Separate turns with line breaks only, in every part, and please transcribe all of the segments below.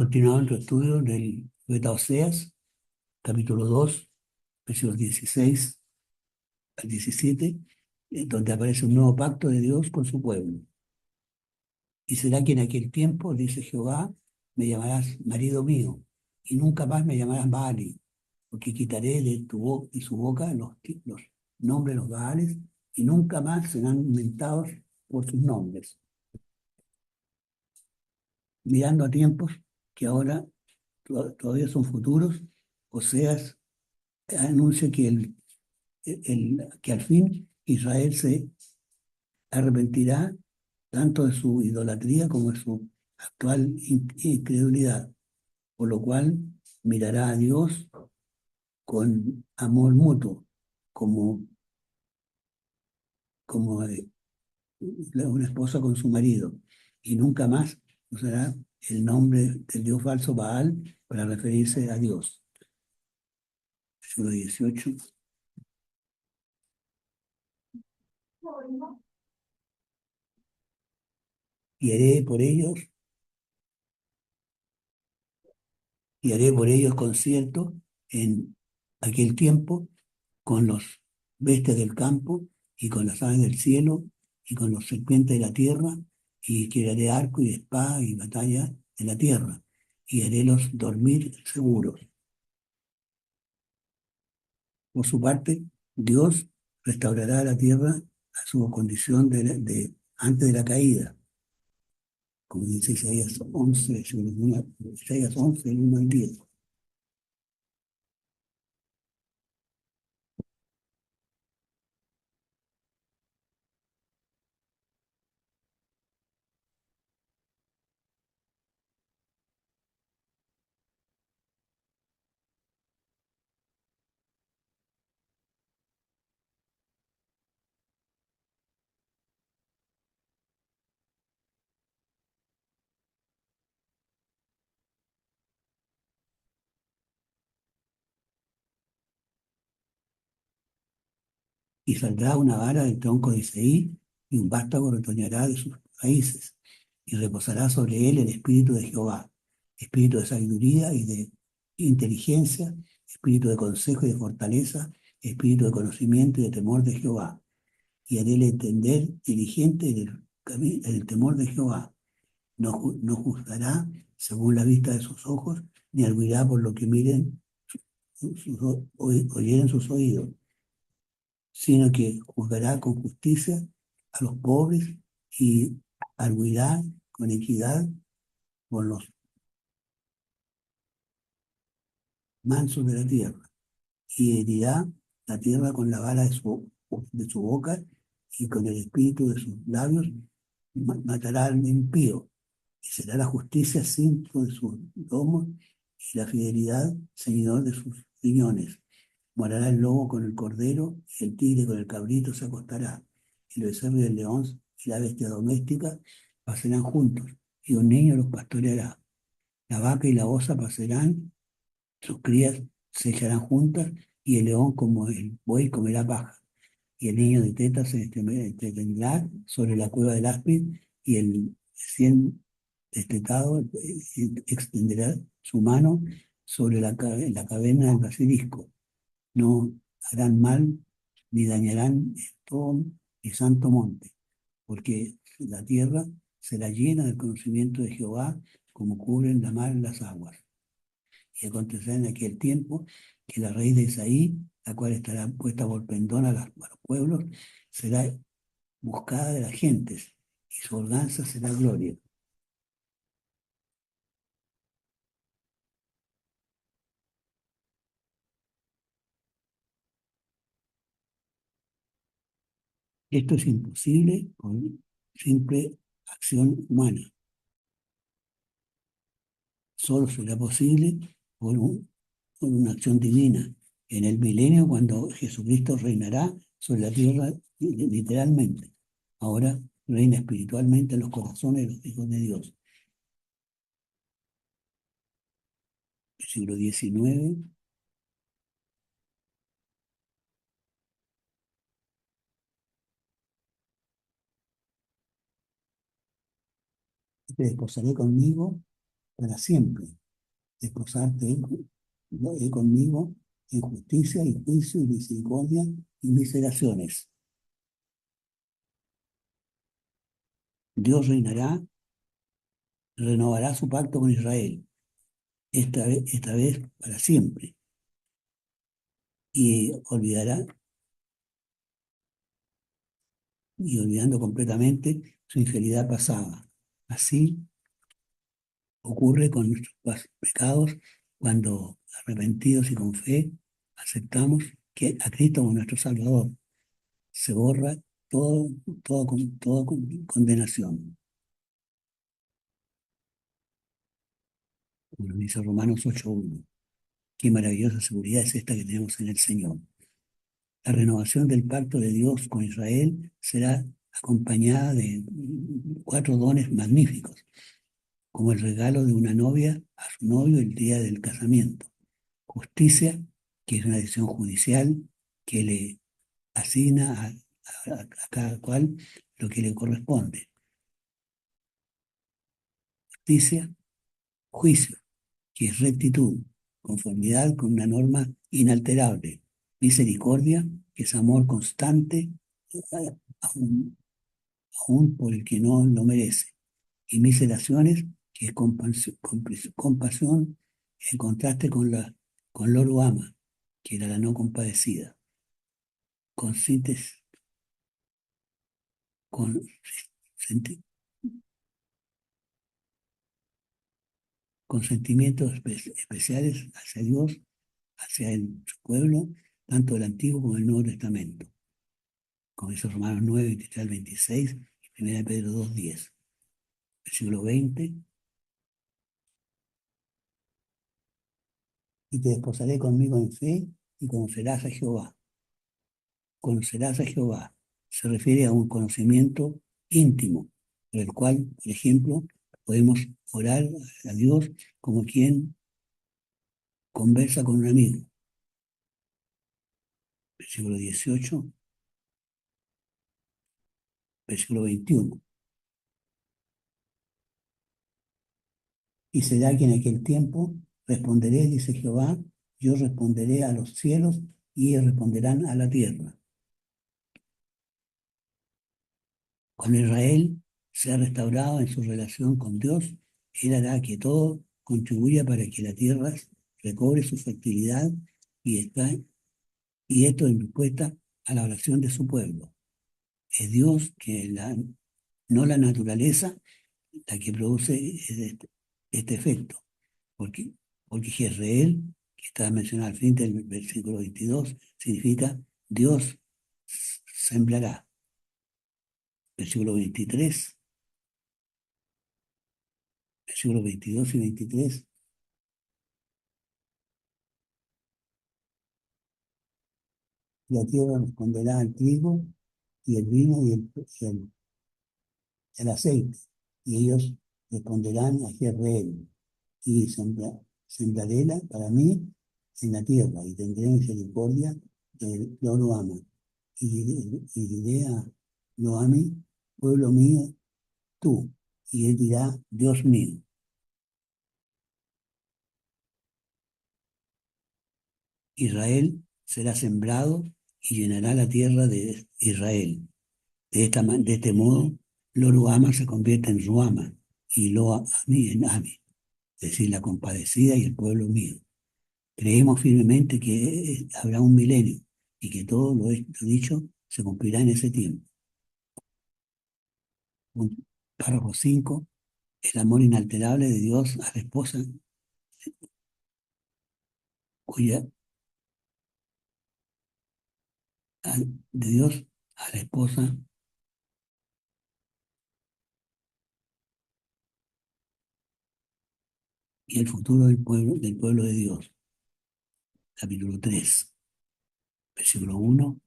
Continuamos nuestro estudio del profeta Oseas, capítulo 2, versículos 16 al 17, donde aparece un nuevo pacto de Dios con su pueblo. Y será que en aquel tiempo, dice Jehová, me llamarás marido mío, y nunca más me llamarás Baali, porque quitaré de su boca los nombres de los Baales, y nunca más serán inventados por sus nombres. Mirando a tiempos que ahora todavía son futuros, Oseas anuncia que al fin Israel se arrepentirá tanto de su idolatría como de su actual incredulidad, por lo cual mirará a Dios con amor mutuo, como, como una esposa con su marido, y nunca más usará el nombre del Dios falso Baal para referirse a Dios. Versículo 18. Y haré por ellos y haré por ellos concierto en aquel tiempo con los bestias del campo y con las aves del cielo y con los serpientes de la tierra, y crearé arco y espada y batalla en la tierra, y harélos dormir seguros. Por su parte, Dios restaurará la tierra a su condición antes de la caída, como dice Isaías 11, Isaías 11, el 1 al 10. Y saldrá una vara del tronco de Isaí, y un vástago retoñará de sus raíces, y reposará sobre él el espíritu de Jehová, espíritu de sabiduría y de inteligencia, espíritu de consejo y de fortaleza, espíritu de conocimiento y de temor de Jehová. Y haréle entender diligente en el temor de Jehová. No juzgará según la vista de sus ojos, ni arguirá por lo que oyeren sus oídos, sino que juzgará con justicia a los pobres y arguirá con equidad por los mansos de la tierra, y herirá la tierra con la vara de su boca, y con el espíritu de sus labios matará al impío, y será la justicia cinto de sus lomos, y la fidelidad ceñidor de sus riñones. Morará el lobo con el cordero, y el tigre con el cabrito se acostará, y el becerro y el león y la bestia doméstica pasarán juntos, y un niño los pastoreará. La vaca y la osa pasarán, sus crías se echarán juntas, y el león como el buey comerá paja, y el niño de teta se entretendrá sobre la cueva del áspid, y el recién destetado extenderá su mano sobre la caverna del basilisco. No harán mal ni dañarán todo mi santo monte, porque la tierra será llena del conocimiento de Jehová, como cubren la mar las aguas. Y acontecerá en aquel tiempo que la raíz de Isaí, la cual estará puesta por pendón a los pueblos, será buscada de las gentes, y su holganza será gloria. Esto es imposible con simple acción humana. Solo será posible por una acción divina en el milenio, cuando Jesucristo reinará sobre la tierra literalmente. Ahora reina espiritualmente en los corazones de los hijos de Dios. Siglo XIX. Te desposaré conmigo para siempre, desposarte conmigo en justicia y juicio y misericordia y miseraciones. Dios reinará, renovará su pacto con Israel, esta vez para siempre, y olvidando completamente su infidelidad pasada. Así ocurre con nuestros pecados cuando arrepentidos y con fe aceptamos que a Cristo como nuestro Salvador. Se borra todo, toda condenación. Como lo dice Romanos 8:1. Qué maravillosa seguridad es esta que tenemos en el Señor. La renovación del pacto de Dios con Israel será acompañada de 4 dones magníficos, como el regalo de una novia a su novio el día del casamiento. Justicia, que es una decisión judicial que le asigna a cada cual lo que le corresponde. Justicia, juicio, que es rectitud, conformidad con una norma inalterable. Misericordia, que es amor constante, aún, aún por el que no lo merece. Y miseraciones, que es compasión en contraste con Loro ama, que era la no compadecida. Con síntesis, con senti- con sentimientos especiales hacia Dios, hacia su pueblo, tanto el Antiguo como el Nuevo Testamento. Como dice Romanos 9, 23 al 26 y 1 Pedro 2, 10. Versículo 20. Y te desposaré conmigo en fe y conocerás a Jehová. Conocerás a Jehová. Se refiere a un conocimiento íntimo, por el cual, por ejemplo, podemos orar a Dios como quien conversa con un amigo. Versículo 18, versículo 21. Y será que en aquel tiempo responderé, dice Jehová, yo responderé a los cielos y ellos responderán a la tierra. Cuando Israel sea restaurado en su relación con Dios, Él hará que todo contribuya para que la tierra recobre su fertilidad y esto en respuesta a la oración de su pueblo. Es Dios no la naturaleza, la que produce este efecto, porque, porque Jezreel, que está mencionado al fin del versículo 22, significa Dios sembrará. Versículo 23, versículos 22 y 23. La tierra responderá al trigo y el vino el aceite, y ellos responderán a Jezreel, y sembraré para mí en la tierra, y tendré misericordia de Lo ama. Y diré a Noami, pueblo mío, tú, y él dirá, Dios mío. Israel será sembrado y llenará la tierra de Israel. De este modo, Lo ama se convierte en Ruama y Lo Ami en Ami, es decir, la compadecida y el pueblo mío. Creemos firmemente que habrá un milenio y que todo lo dicho se cumplirá en ese tiempo. Párrafo 5. El amor inalterable de Dios a la esposa, cuya, de Dios a la esposa y el futuro del pueblo de Dios. Capítulo 3, versículo 1.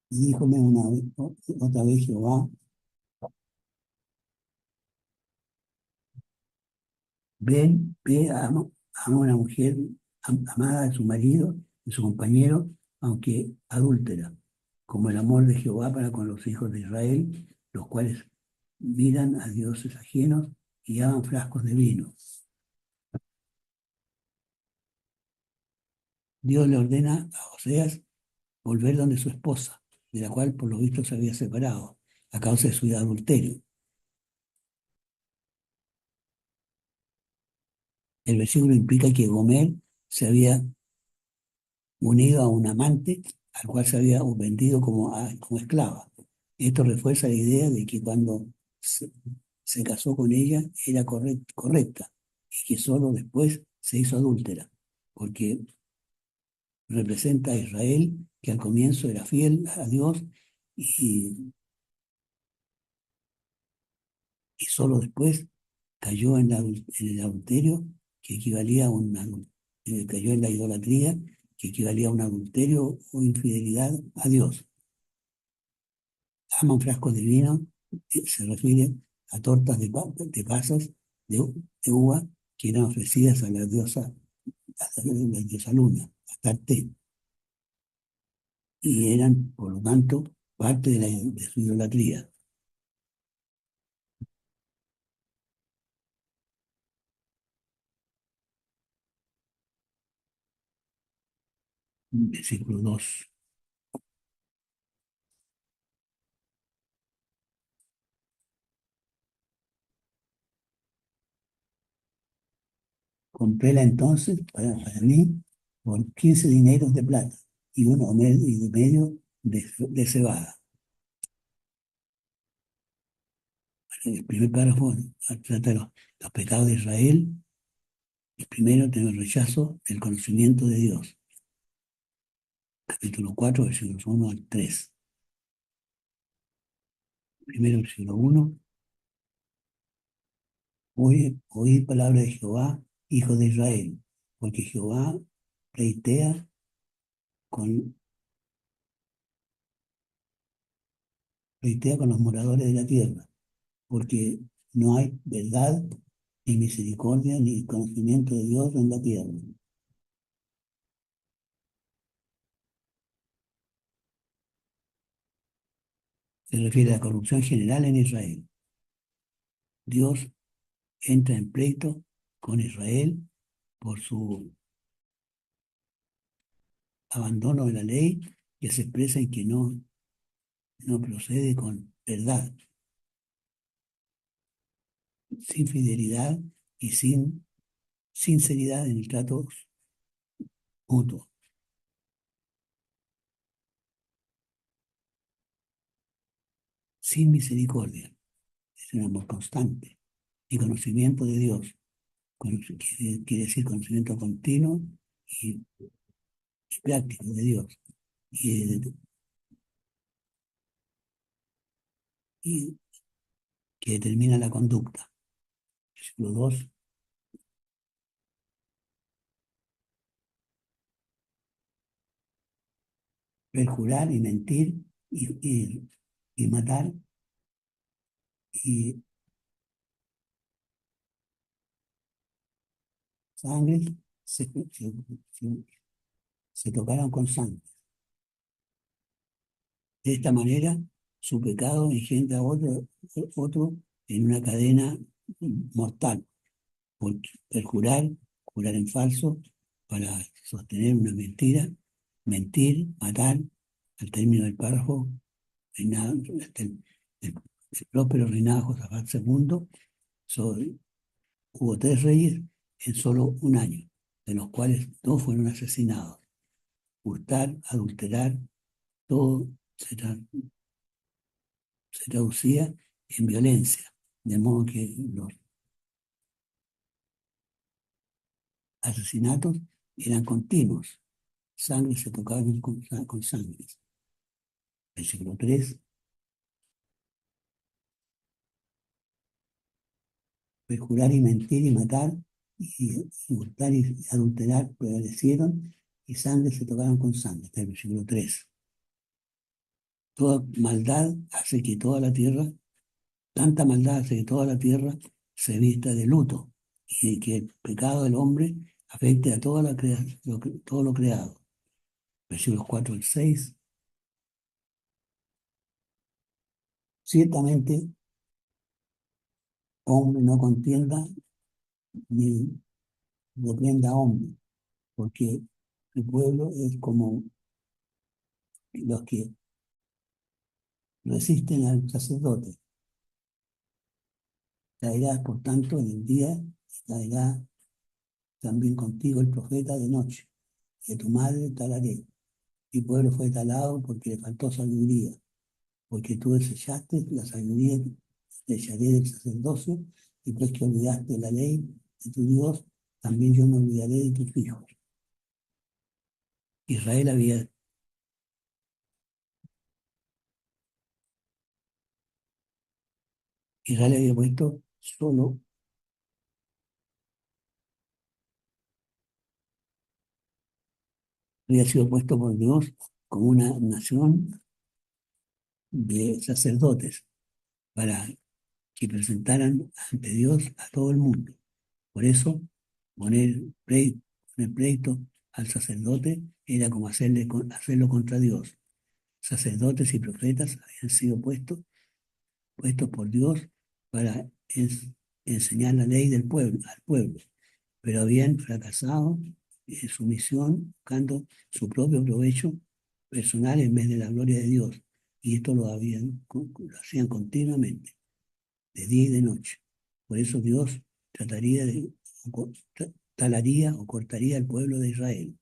Y díjome otra vez Jehová, ve a una mujer amada de su marido, de su compañero, aunque adúltera, como el amor de Jehová para con los hijos de Israel, los cuales miran a dioses ajenos y llaman frascos de vino. Dios le ordena a Oseas volver donde su esposa, de la cual por lo visto se había separado, a causa de su adulterio. El versículo implica que Gomer se había unido a un amante al cual se había vendido como esclava. Esto refuerza la idea de que cuando se casó con ella era correcta y que solo después se hizo adúltera, porque representa a Israel que al comienzo era fiel a Dios y, y solo después cayó en el adulterio, que equivalía a cayó en la idolatría, que equivalía a un adulterio o infidelidad a Dios. Ama un frasco de vino, se refiere a tortas de pasas de uva que eran ofrecidas a la diosa Luna, Astarte, y eran, por lo tanto, parte de su idolatría. Versículo 2. Compréla entonces para mí por 15 dineros de plata y y de medio de cebada. El primer párrafo trata de los pecados de Israel. El primero tiene el rechazo del conocimiento de Dios. Capítulo 4, versículos 1 al 3. Primero, versículo 1. Oí palabra de Jehová, hijo de Israel, porque Jehová pleitea con, pleitea con los moradores de la tierra, porque no hay verdad, ni misericordia, ni conocimiento de Dios en la tierra. Se refiere a la corrupción general en Israel. Dios entra en pleito con Israel por su abandono de la ley, que se expresa en que no procede con verdad, sin fidelidad y sin sinceridad en el trato mutuo, sin misericordia. Es un amor constante y conocimiento de Dios. Quiere decir conocimiento continuo y, y práctico de Dios. Y que determina la conducta. Versículo 2. Perjurar y mentir y matar y sangre se, se tocaron con sangre. De esta manera, su pecado engendra otro en una cadena mortal, por perjurar, jurar en falso, para sostener una mentira, mentir, matar, al término del párrafo, el próspero reinado Josafat II, hubo 3 reyes en solo un año, de los cuales 2 fueron asesinados. Hurtar, adulterar, todo se traducía en violencia, de modo que los asesinatos eran continuos, sangre se tocaba con sangre. Versículo 3. Perjurar y mentir y matar, y hurtar y adulterar prevalecieron, y sangre se tocaron con sangre. Está el versículo 3. Toda maldad hace que toda la tierra, tanta maldad hace que toda la tierra se vista de luto, y que el pecado del hombre afecte a todo lo creado. Versículos 4 al 6. Ciertamente, hombre no contienda ni reprenda a hombre, porque el pueblo es como los que resisten al sacerdote. Traerás, por tanto, en el día, traerá también contigo el profeta de noche, y a tu madre talaré. Mi pueblo fue talado porque le faltó sabiduría, porque tú desechaste la sabiduría, te echaré del sacerdocio, y pues que olvidaste la ley de tu Dios, también yo me olvidaré de tus hijos. Israel había, Israel había puesto solo, había sido puesto por Dios como una nación de sacerdotes para que presentaran ante Dios a todo el mundo. Por eso, poner pleito al sacerdote era como hacerlo contra Dios. Sacerdotes y profetas habían sido puestos por Dios para enseñar la ley del pueblo, al pueblo, pero habían fracasado en su misión, buscando su propio provecho personal en vez de la gloria de Dios. Y esto lo hacían continuamente, de día y de noche. Por eso Dios trataría de, o co- talaría o cortaría al pueblo de Israel.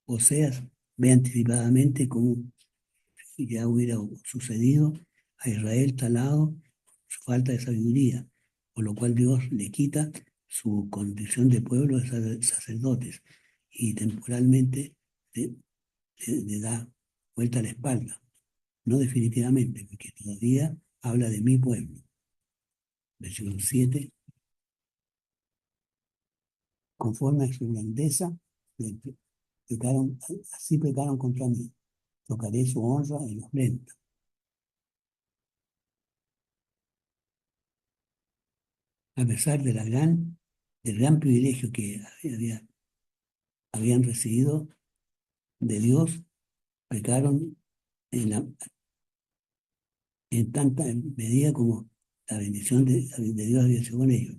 Oseas ve anticipadamente cómo ya hubiera sucedido a Israel talado su falta de sabiduría, por lo cual Dios le quita su condición de pueblo de sacerdotes y temporalmente le, le da vuelta a la espalda, no definitivamente, porque todavía habla de mi pueblo. Versículo 7, conforme a su grandeza, le pecaron, así pecaron contra mí. Tocaré su honra en ofrenda. A pesar de del gran privilegio que habían recibido de Dios, pecaron en tanta medida como la bendición de Dios había sido con ellos,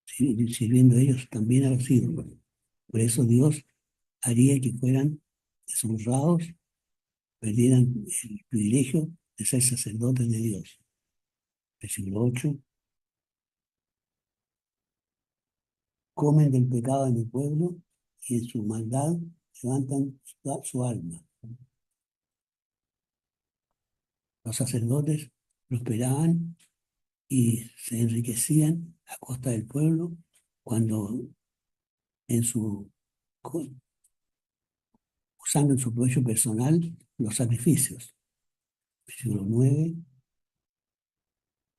sirviendo ellos también a los ídolos. Por eso Dios haría que fueran deshonrados, perdieran el privilegio de ser sacerdotes de Dios. Versículo 8, comen del pecado de mi pueblo y en su maldad levantan su alma. Los sacerdotes prosperaban y se enriquecían a costa del pueblo cuando en su, usando en su provecho personal los sacrificios. Versículo 9,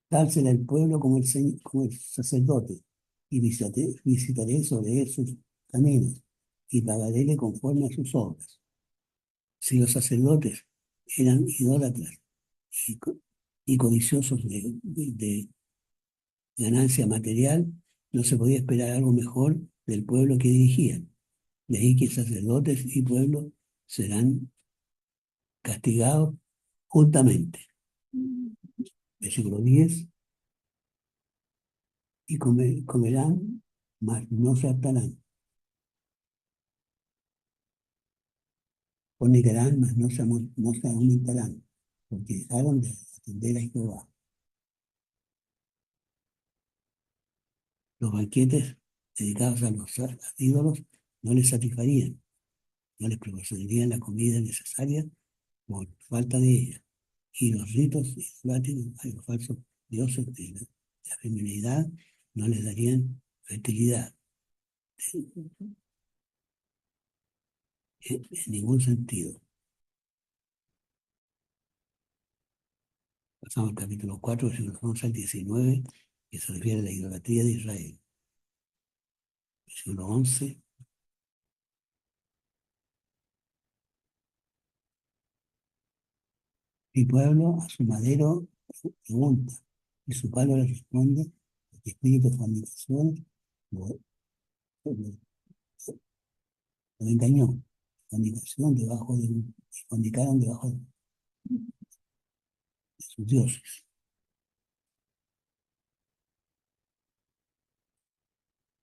dársela al pueblo como el sacerdote, y visitaré sobre él sus caminos, y pagaréle conforme a sus obras. Si los sacerdotes eran idólatras y, y codiciosos de ganancia material, no se podía esperar algo mejor del pueblo que dirigían. De ahí que sacerdotes y pueblo serán castigados juntamente. Versículo 10, y comerán, mas no se hartarán. Fornicarán, mas no se aumentarán, porque dejaron de atender a Jehová. Los banquetes dedicados a los ídolos no les satisfarían, no les proporcionarían la comida necesaria por falta de ella. Y los ritos idolátricos a los falsos dioses de la feminidad no les darían fertilidad en ningún sentido. Pasamos al capítulo 4, versículos 11 al 19, que se refiere a la idolatría de Israel. Versículo 11, mi pueblo a su madero pregunta, y su palo le responde, porque espíritu de fornicación lo, lo- lo engañó. Fornicación debajo de, fornicaron debajo sus dioses.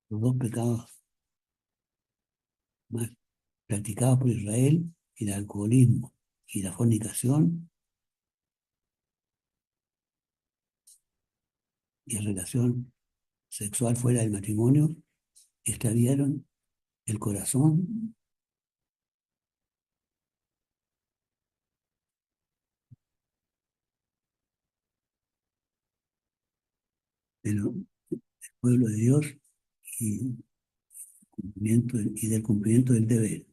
Los dos pecados más practicados por Israel, el alcoholismo y la fornicación y relación sexual fuera del matrimonio, extraviaron el corazón del pueblo de Dios y, y del cumplimiento del deber.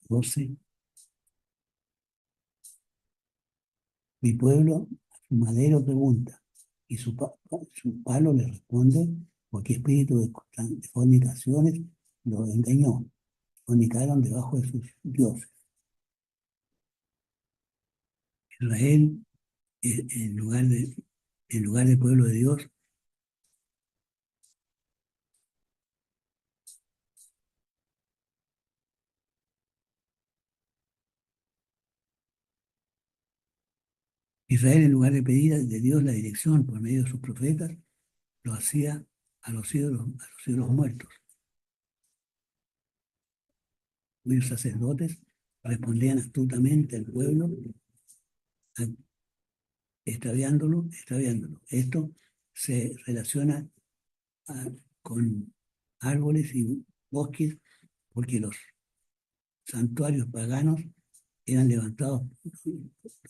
12. Mi pueblo a su madero pregunta, y su palo le responde, porque espíritu de fornicaciones lo engañó. Fornicaron debajo de sus dioses. Israel, en lugar de pueblo de Dios, Israel, en lugar de pedir de Dios la dirección por medio de sus profetas, lo hacía a los ídolos muertos. Los sacerdotes respondían astutamente al pueblo, extraviándolo. Esto se relaciona a- con árboles y bosques, porque los santuarios paganos eran levantados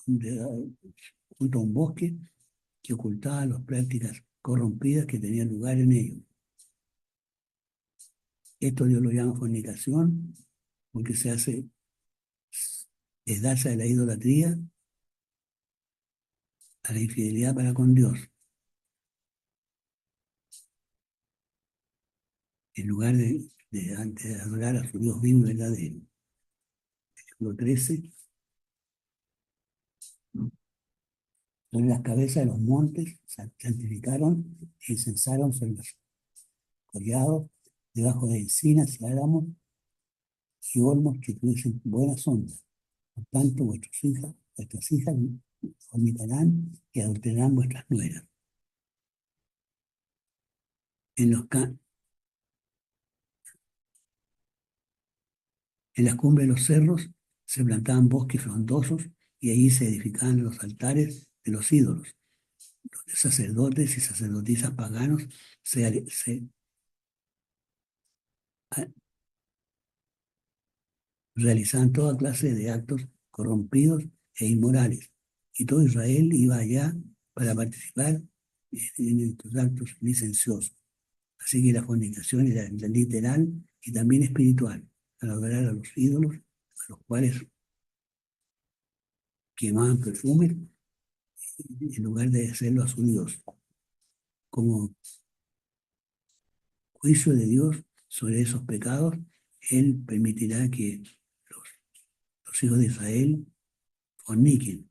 junto a un bosque que ocultaba las prácticas corrompidas que tenían lugar en ellos. Esto Dios lo llama fornicación, porque es darse a la idolatría, a la infidelidad para con Dios, en lugar de adorar a su Dios vivo y verdadero. Versículo 13. Sobre las cabezas de los montes santificaron e incensaron sobre los collados, debajo de encinas y álamos y olmos que tuviesen buena sombra. Por tanto, vuestras hijas fornicarán y adulterarán vuestras nueras. En, los en las cumbres de los cerros se plantaban bosques frondosos y allí se edificaban los altares de los ídolos, donde sacerdotes y sacerdotisas paganos se realizaban toda clase de actos corrompidos e inmorales. Y todo Israel iba allá para participar en estos actos licenciosos. Así que la fornicación era literal y también espiritual, para adorar a los ídolos, a los cuales quemaban perfumes en lugar de hacerlo a su Dios. Como juicio de Dios sobre esos pecados, Él permitirá que los, los hijos de Israel forniquen,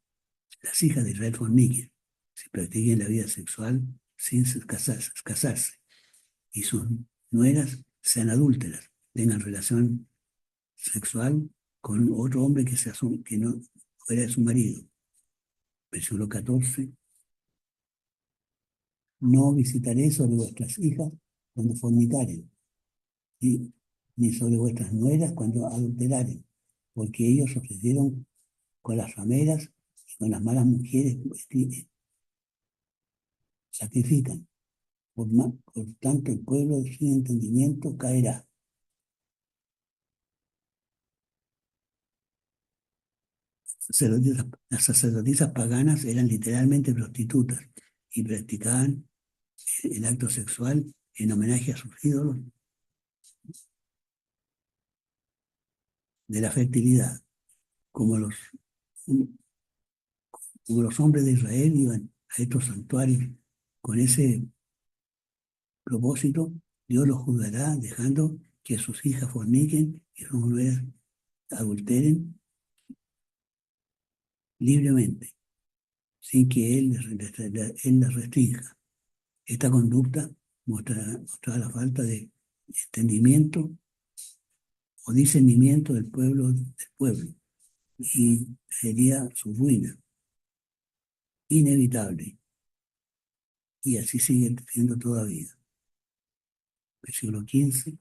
las hijas de Israel forniquen, si practiquen la vida sexual sin casarse, y sus nueras sean adúlteras, tengan relación sexual con otro hombre que no fuera su marido. Versículo 14. No visitaré sobre vuestras hijas cuando fornicaren, ni sobre vuestras nueras cuando adulteraren, porque ellos ofrecieron con las rameras y con las malas mujeres sacrifican. Por tanto, el pueblo sin entendimiento caerá. Las sacerdotisas paganas eran literalmente prostitutas y practicaban el acto sexual en homenaje a sus ídolos de la fertilidad, como los, como los hombres de Israel iban a estos santuarios con ese propósito. Dios los juzgará dejando que sus hijas forniquen y sus mujeres adulteren libremente, sin que Él les restrinja. Esta conducta mostraba la falta de entendimiento o discernimiento del pueblo y sería su ruina. inevitable. Y así sigue siendo todavía. Versículo 15.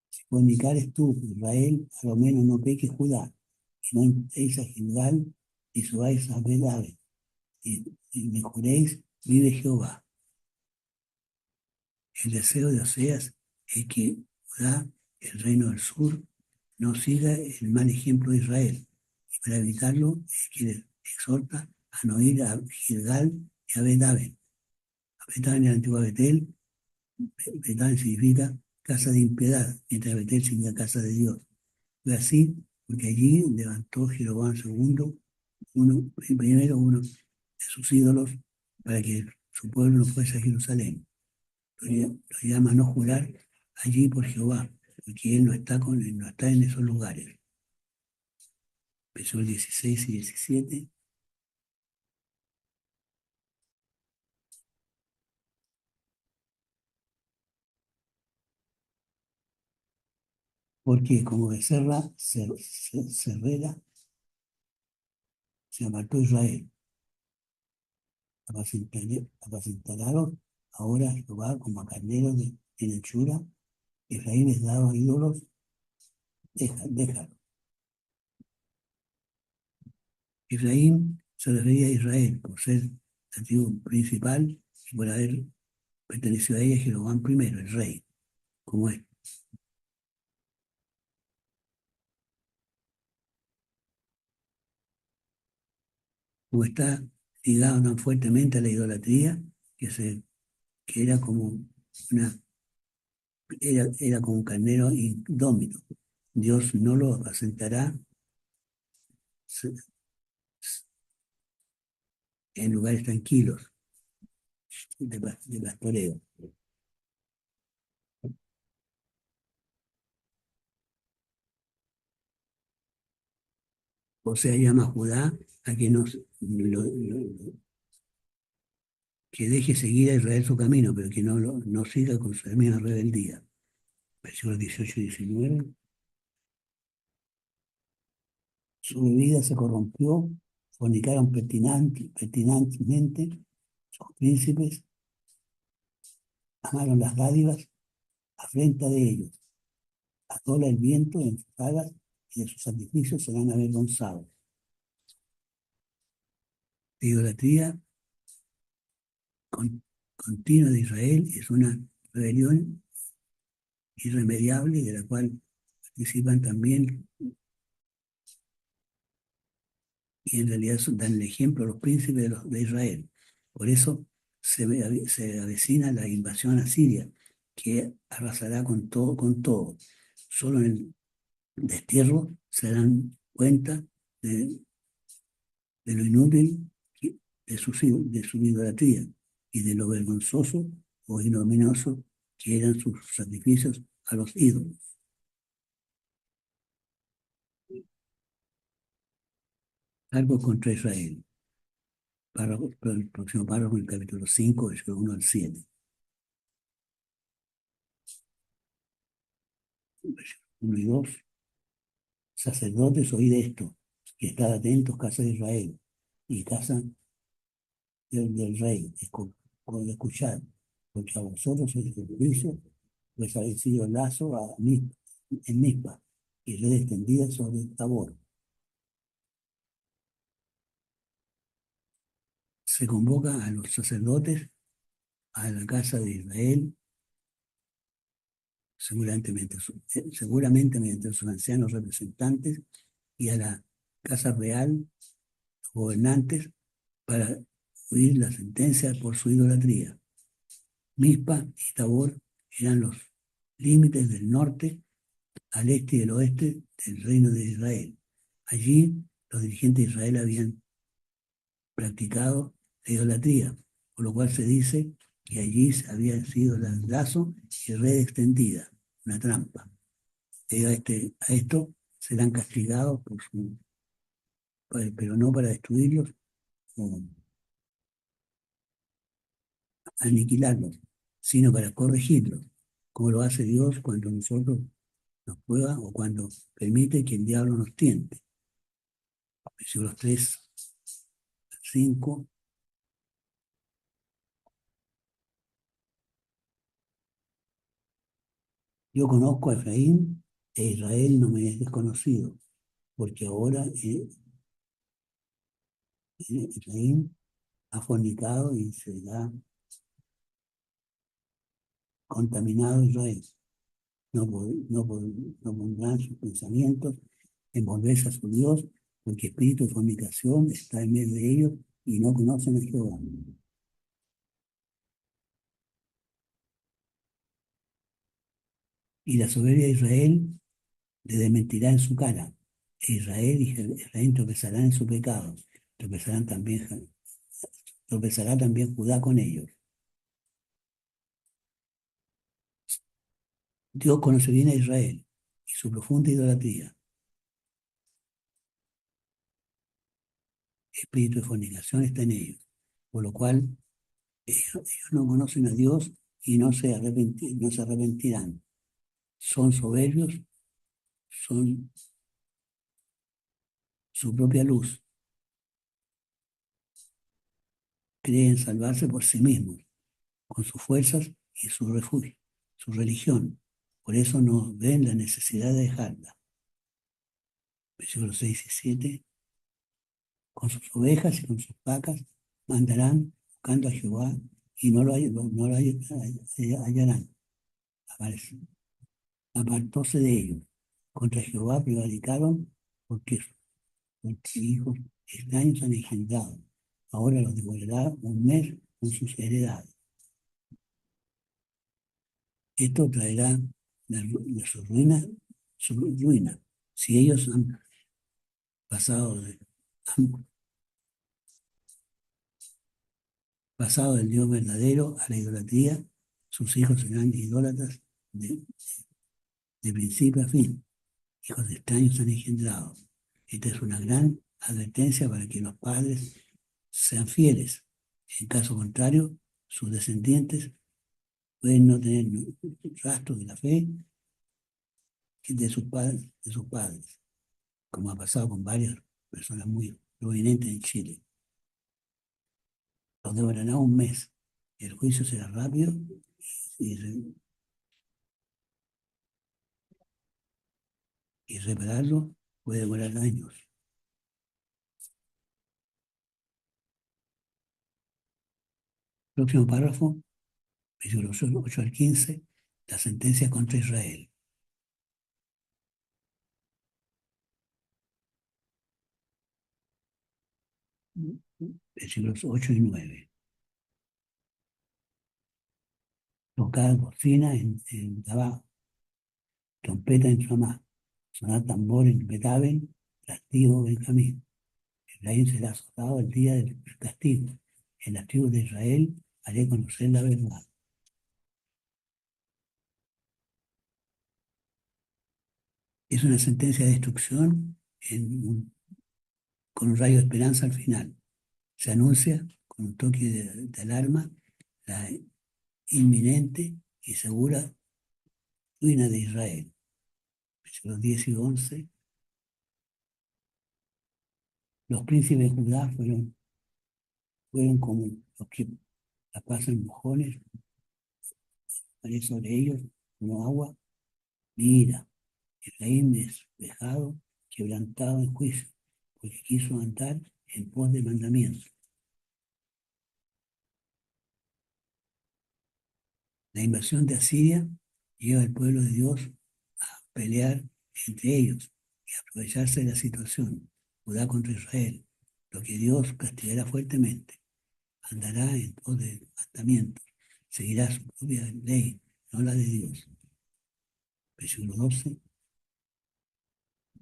Si fornicares tú, Israel, a lo menos no peques Judá, y no entréis a Gilgal, y subáis a Bedave, y me juréis, vive Jehová. El deseo de Oseas es que Judá, el reino del sur, no siga el mal ejemplo de Israel. Y para evitarlo es que les exhorta a no ir a Gilgal y a Bet-Aven. A Bet-Aven en la antigua Betel, Bet-Aven significa casa de impiedad, mientras Betel significa casa de Dios. Fue así porque allí levantó Jeroboam II, primero uno de sus ídolos, para que su pueblo no fuese a Jerusalén. Lo llama no jurar allí por Jehová, porque él no está en esos lugares. Versículos 16 y 17. Porque como becerra cerrera se apartó Israel. Apacentaron ahora Jehová como a carneros en hechura. Israel les daba ídolos, déjalo. Efraín se refería a Israel por ser la tribu principal y por haber pertenecido a ella Jeroboam I, el rey, como es. Como está ligado tan fuertemente a la idolatría, que era como era como un carnero indómito. Dios no lo apacentará en lugares tranquilos de pastoreo. O sea, llama a Judá a que, que deje seguir a Israel su camino, pero que no siga con su misma rebeldía. Versículos 18 y 19. Su bebida se corrompió, fornicaron pertinentemente, sus príncipes amaron las dádivas, afrenta de ellos, asola el viento en sus alas y de sus sacrificios serán avergonzados. La idolatría continua de Israel es una rebelión irremediable de la cual participan también y en realidad dan el ejemplo a los príncipes de Israel. Por eso se avecina la invasión a Siria, que arrasará con todo, con todo. Solo en el destierro se dan cuenta de lo inútil de su idolatría y de lo vergonzoso o ignominioso que eran sus sacrificios a los ídolos. Cargos contra Israel. El próximo párrafo, el capítulo 5, versículo 1 al 7. Versículo 1 y 2. Sacerdotes, oíd esto, y estad atentos, casa de Israel, y casa del rey, escuchad, porque a vosotros es el juicio, pues habéis sido lazo en Mizpa, y red extendida sobre Tabor. Se convoca a los sacerdotes a la casa de Israel, seguramente mediante sus ancianos representantes, y a la casa real, los gobernantes, para oír la sentencia por su idolatría. Mizpa y Tabor eran los límites del norte al este y el oeste del reino de Israel. Allí los dirigentes de Israel habían practicado la idolatría, por lo cual se dice que allí había sido el lazo y red extendida, una trampa. A esto serán castigados pero no para destruirlos o aniquilarlos, sino para corregirlos, como lo hace Dios cuando nosotros nos prueba o cuando permite que el diablo nos tiente. versículos 3 al 5. Yo conozco a Efraín e Israel no me es desconocido, porque ahora Efraín ha fornicado y será contaminado Israel. No pondrán sus pensamientos en volverse a su Dios, porque espíritu de fornicación está en medio de ellos y no conocen a Jehová. Y la soberbia de Israel le desmentirá en su cara. E Israel y Efraín tropezarán en su pecado. Tropezará también Judá con ellos. Dios conoce bien a Israel y su profunda idolatría. Espíritu de fornicación está en ellos, por lo cual ellos no conocen a Dios y no se arrepentirán. Son soberbios, son su propia luz, creen salvarse por sí mismos, con sus fuerzas y su refugio, su religión. Por eso no ven la necesidad de dejarla. Versículos 6 y 7. Con sus ovejas y con sus vacas mandarán buscando a Jehová y no lo hallarán. Aparece. Apartóse de ellos. Contra Jehová prevaricaron porque sus hijos extraños han engendrado. Ahora los devorará un mes con sus heredades. Esto traerá su ruina. Si ellos han pasado del Dios verdadero a la idolatría, sus hijos serán idólatras de principio a fin. Hijos de extraños han engendrado. Esta es una gran advertencia para que los padres sean fieles. En caso contrario, sus descendientes pueden no tener rastro de la fe de sus padres, como ha pasado con varias personas muy prominentes en Chile. Los devorará un mes. El juicio será rápido y, y repararlo puede demorar años. Próximo párrafo, versículos 8 al 15, la sentencia contra Israel. Versículos 8 y 9. Tocad bocina en Gabá, trompeta en Ramá, sonar tambor en Betabel, castigo Benjamín. Efraín será azotado el día del castigo. En las tribus de Israel haré conocer la verdad. Es una sentencia de destrucción con un rayo de esperanza al final. Se anuncia con un toque de alarma la inminente y segura ruina de Israel. Versículos 10 y 11. Los príncipes de Judá fueron como los que la pasan mojones, paré sobre ellos como agua. Mira, Efraín es dejado, quebrantado en juicio, porque quiso andar en pos de mandamientos. La invasión de Asiria lleva al pueblo de Dios a pelear entre ellos y aprovecharse de la situación. Judá contra Israel, lo que Dios castigará fuertemente. Andará en pos de mandamientos, seguirá su propia ley, no la de Dios. Versículo 12.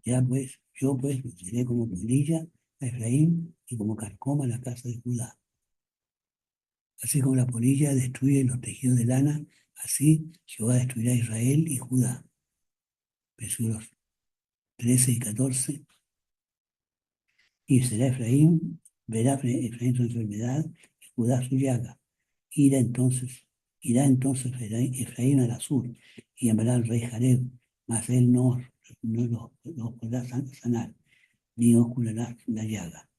Yo pues seré como polilla a Efraín y como carcoma a la casa de Judá. Así como la polilla destruye los tejidos de lana, así Jehová destruirá a Israel y Judá. Versículos 13 y 14. Y será verá Efraín su enfermedad y Judá su llaga. Irá entonces Efraín al sur y llamará al rey Jareb, mas él no los podrá sanar. ni os curará la llaga.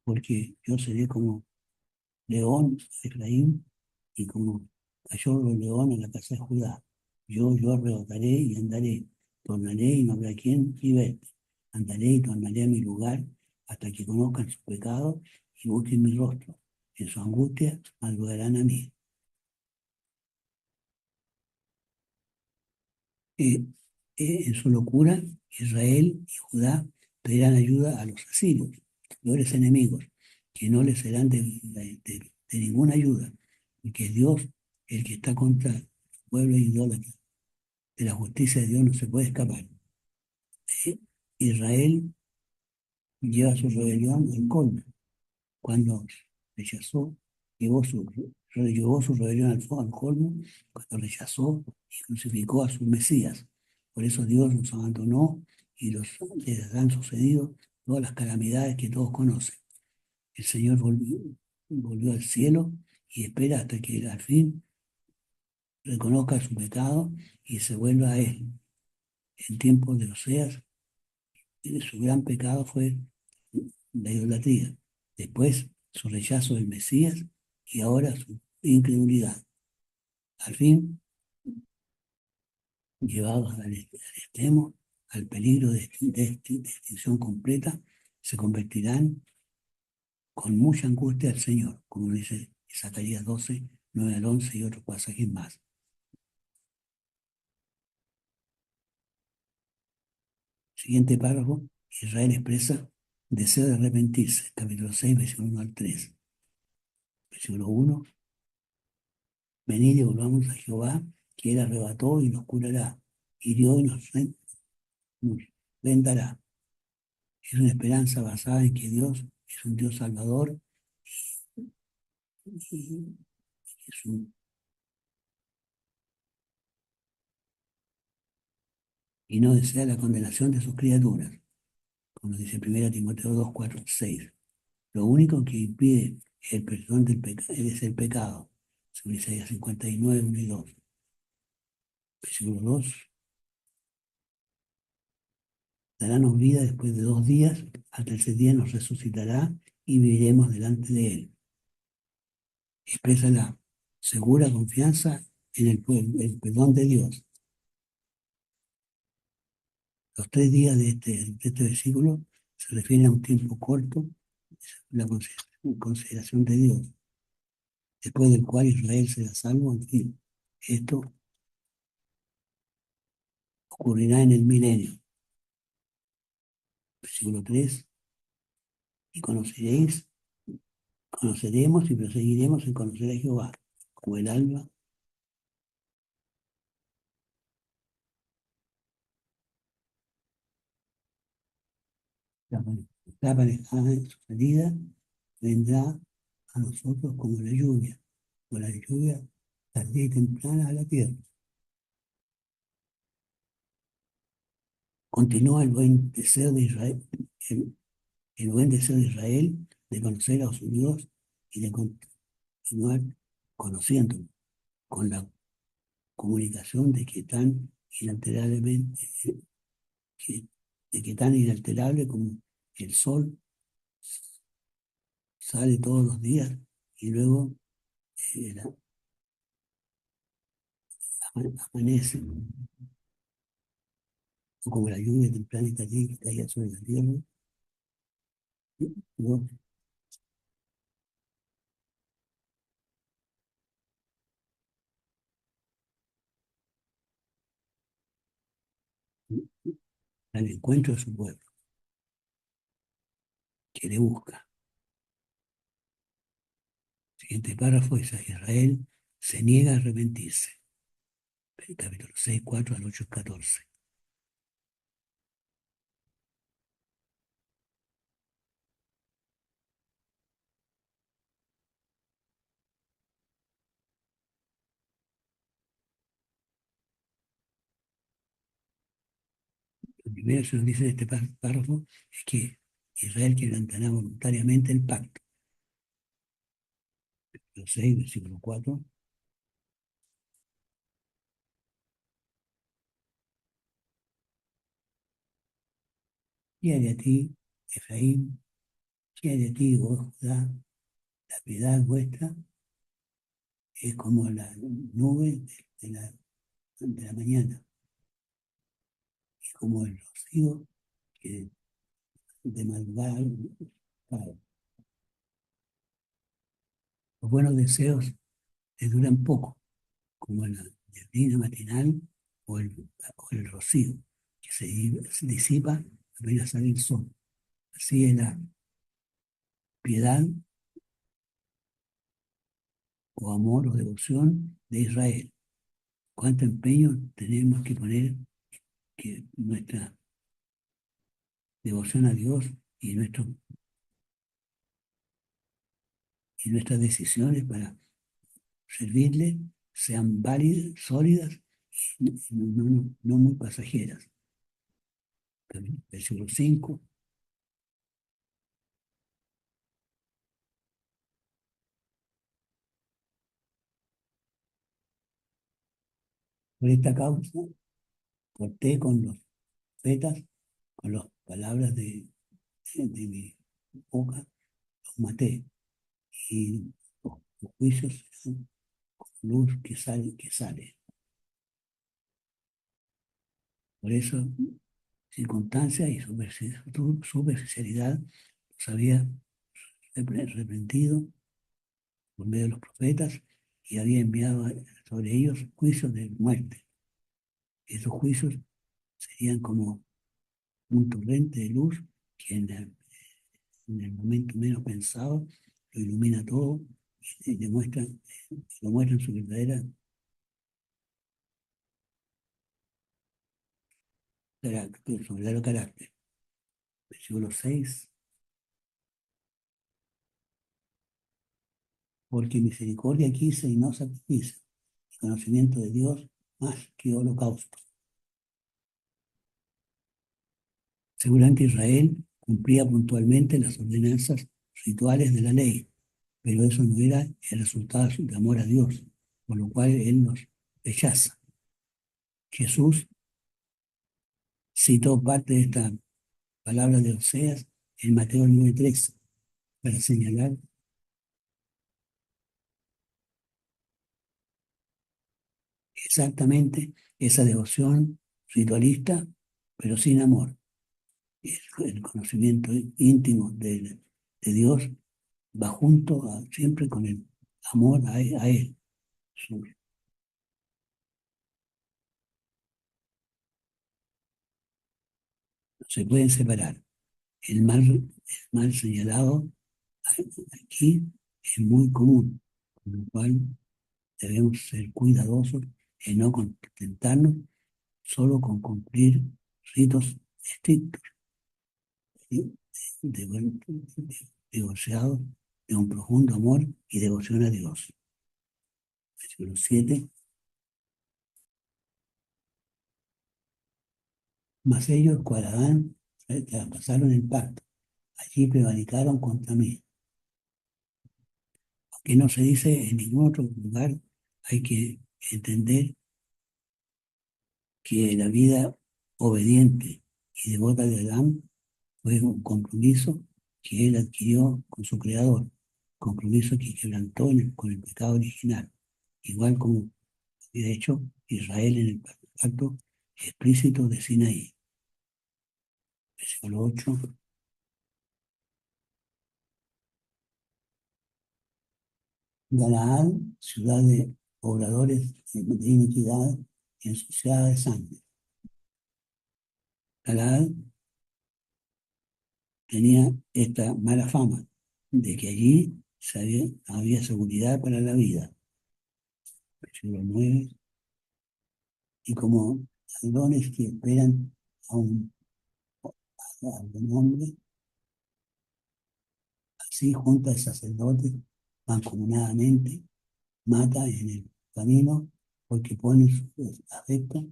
Porque yo seré como león a Efraín y como cachorro león en la casa de Judá. Yo arrebataré y andaré, tornaré y no habrá quien liberte. Andaré y tornaré a mi lugar hasta que conozcan su pecado y busquen mi rostro. En su angustia madrugarán a mí. Eh, en su locura, Israel y Judá pedirán ayuda a los asirios, peores enemigos, que no les serán de ninguna ayuda, porque es Dios el que está contra el pueblo idólatra. De la justicia de Dios no se puede escapar. Eh, Israel lleva su rebelión al colmo, cuando rechazó, llevó su rebelión al colmo, cuando rechazó y crucificó a su Mesías. Por eso Dios nos abandonó y les han sucedido todas las calamidades que todos conocen. El Señor volvió al cielo y espera hasta que al fin reconozca su pecado y se vuelva a Él. En tiempos de Oseas, su gran pecado fue la idolatría. Después, su rechazo del Mesías y ahora su incredulidad. Al fin, llevados al extremo, al peligro de extinción completa, se convertirán con mucha angustia al Señor, como dice Zacarías 12, 9 al 11 y otros pasajes más. Siguiente párrafo, Israel expresa deseo de arrepentirse, capítulo 6, versículo 1 al 3. Versículo 1, venid y volvamos a Jehová, que él arrebató y nos curará, hirió y nos vendará. Es una esperanza basada en que Dios es un Dios salvador y, es y no desea la condenación de sus criaturas, como dice 1 Timoteo 2, 4, 6. Lo único que impide el perdón del pecado es el pecado, según Isaías 59, 1 y 2. Versículo 2, darános vida después de 2 días, al tercer día nos resucitará y viviremos delante de él. Expresa la segura confianza en el perdón de Dios. Los 3 días de este versículo se refieren a un tiempo corto, la consideración de Dios, después del cual Israel será salvo, en fin. Esto ocurrirá en el milenio. Versículo 3, y conoceremos y proseguiremos en conocer a Jehová, como el alma está aparejada en su salida, vendrá a nosotros como la lluvia tardía y temprana a la tierra. Continúa el buen deseo de Israel, el buen deseo de Israel de conocer a su Dios y de continuar conociéndolo, con la comunicación de que tan inalterablemente, que, de que tan inalterable como el sol sale todos los días y luego la- amanece, o como la lluvia temprana y tardía que caía sobre la tierra, luego al encuentro de su pueblo, que le busca. Siguiente párrafo es a Israel se niega a arrepentirse. Capítulo 6, 4 al 8, 14. Lo primero que se nos dice en este párrafo es que Israel quebrantará voluntariamente el pacto. Los 6, versículo 4. ¿Qué hay de ti, Efraín? ¿Qué hay de ti, vos, Judá? La piedad vuestra es como la nube de la mañana, y como el rocío que de madrugada cae. Los buenos deseos te duran poco, como la neblina matinal o el rocío, que se disipa apenas sale el sol. Así es la piedad o amor o devoción de Israel. Cuánto empeño tenemos que poner que nuestra devoción a Dios y, y nuestras decisiones para servirle sean válidas, sólidas y no muy pasajeras. Versículo 5. Por esta causa corté con los profetas, con las palabras de mi boca, los maté. Y los juicios serán luz que sale, que sale. Por eso, circunstancia y superficialidad los había reprendido por medio de los profetas y había enviado sobre ellos juicios de muerte. Esos juicios serían como un torrente de luz que en el momento menos pensado lo ilumina todo y lo muestra en su verdadera carácter, su verdadero carácter. Versículo 6. Porque misericordia quise y no sacrificio, y conocimiento de Dios más que holocausto. Seguramente Israel cumplía puntualmente las ordenanzas rituales de la ley, pero eso no era el resultado de amor a Dios, por lo cual Él nos rechaza. Jesús citó parte de esta palabra de Oseas en Mateo 9:13 para señalar exactamente esa devoción ritualista, pero sin amor. El conocimiento íntimo de Dios va siempre con el amor a Él. No se pueden separar. El mal señalado aquí es muy común, con lo cual debemos ser cuidadosos en no contentarnos solo con cumplir ritos estrictos y divorciados de un profundo amor y devoción a Dios. Versículo 7. Mas ellos, cual Adán, traspasaron el pacto. Allí prevaricaron contra mí. Aunque no se dice en ningún otro lugar, hay que entender que la vida obediente y devota de Adán fue un compromiso que él adquirió con su creador, compromiso que quebrantó con el pecado original, igual como había hecho Israel en el pacto explícito de Sinaí. Versículo 8. Galaad, ciudad de pobladores de iniquidad, ensuciada de sangre. Galaad tenía esta mala fama de que allí había seguridad para la vida. Versículo 9. Y como ladrones que esperan a un hombre, así junto al sacerdote, mancomunadamente, mata en el camino porque ponen su afecto,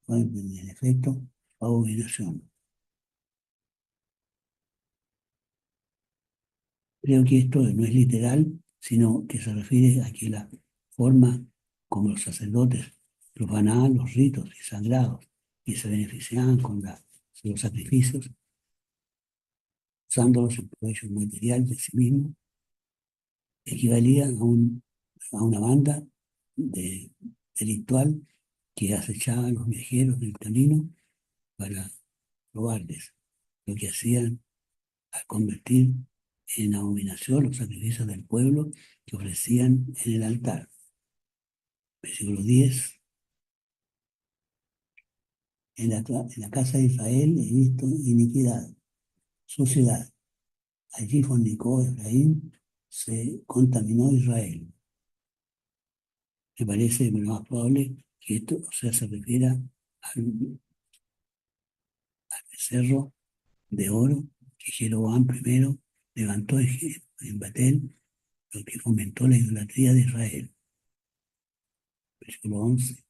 ponen en efecto su abominación. Creo que esto no es literal, sino que se refiere a que la forma como los sacerdotes profanaban los ritos y sagrados y se beneficiaban con la los sacrificios, usándolos en provecho material de sí mismo, equivalía a una banda delictual que acechaba a los viajeros del camino para robarles, lo que hacían al convertir en abominación los sacrificios del pueblo que ofrecían en el altar. Versículo 10. En la casa de Israel he visto iniquidad, suciedad. Allí fornicó Efraín, se contaminó Israel. Me parece lo más probable que esto, o sea, se refiera al becerro de oro que Jeroboam primero levantó en Betel, lo que fomentó la idolatría de Israel. Versículo 11.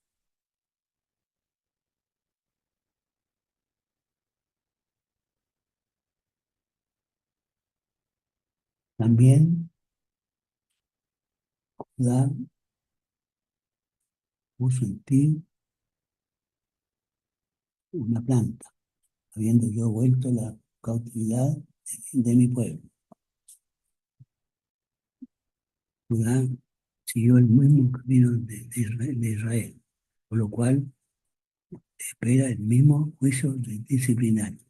También Judá puso en ti una planta, habiendo yo vuelto la cautividad de mi pueblo. Judá siguió el mismo camino de Israel, por lo cual espera el mismo juicio disciplinario.